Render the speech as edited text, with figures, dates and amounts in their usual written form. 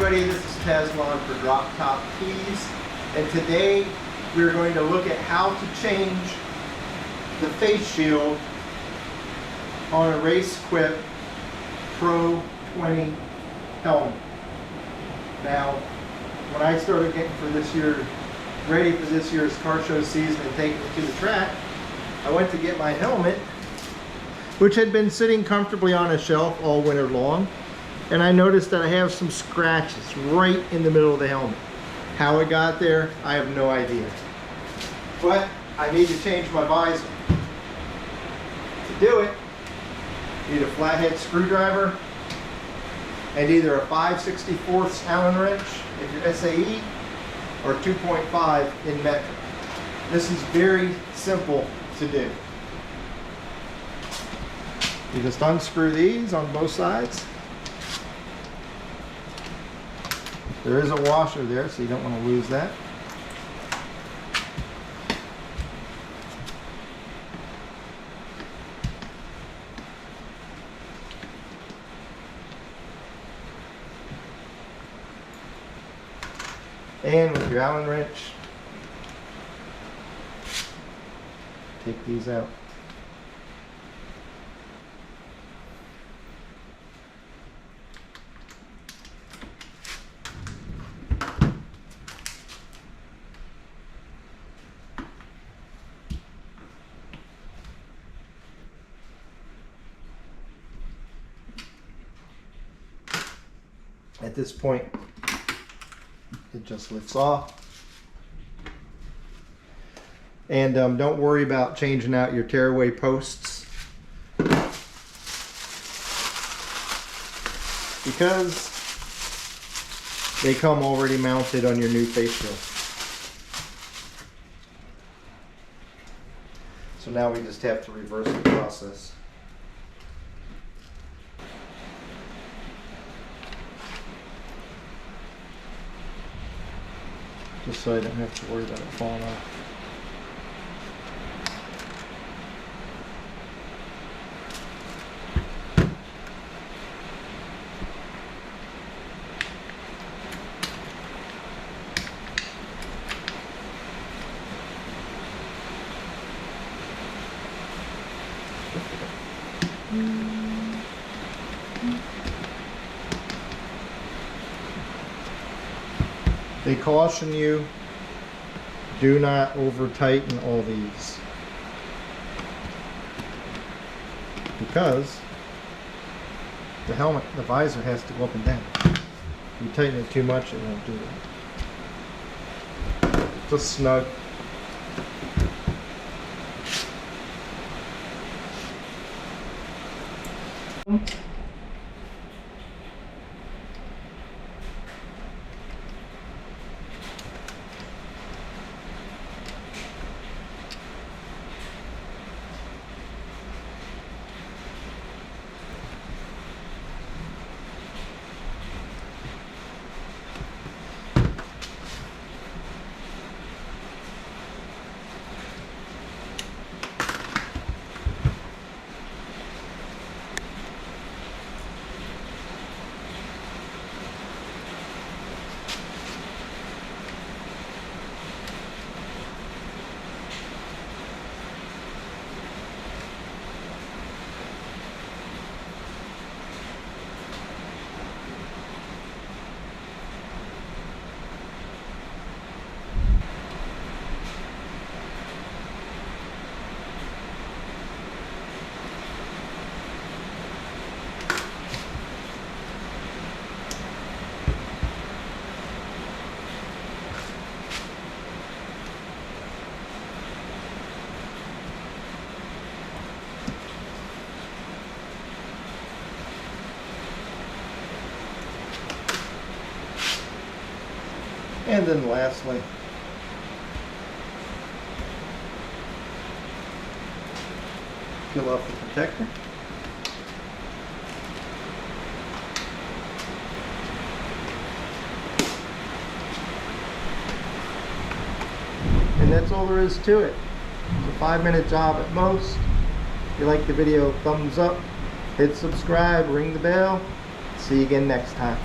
everybody, this is Tasman for Drop Top Keys, and today we're going to look at how to change the face shield on a RaceQuip Pro20 helmet. Now, when I started getting for this year, ready for this year's car show season and taking it to the track, I went to get my helmet, which had been sitting comfortably on a shelf all winter long, and I noticed that I have some scratches right in the middle of the helmet. How it got there, I have no idea. But I need to change my visor. To do it, you need a flathead screwdriver and either a 5/64 Allen wrench if you're SAE or 2.5 in metric. This is very simple to do. You just unscrew these on both sides. There is a washer there, so you don't want to lose that. And with your Allen wrench, take these out. At this point, it just lifts off. And don't worry about changing out your tearaway posts, because they come already mounted on your new face shield. So now we just have to reverse the process. Just so I don't have to worry about it falling off. They caution you, do not over tighten all these, because the helmet, the visor has to go up and down. If you tighten it too much, it won't do that. Just snug. And then lastly, peel off the protector. And that's all there is to it. It's a 5-minute job at most. If you like the video, thumbs up, hit subscribe, ring the bell. See you again next time.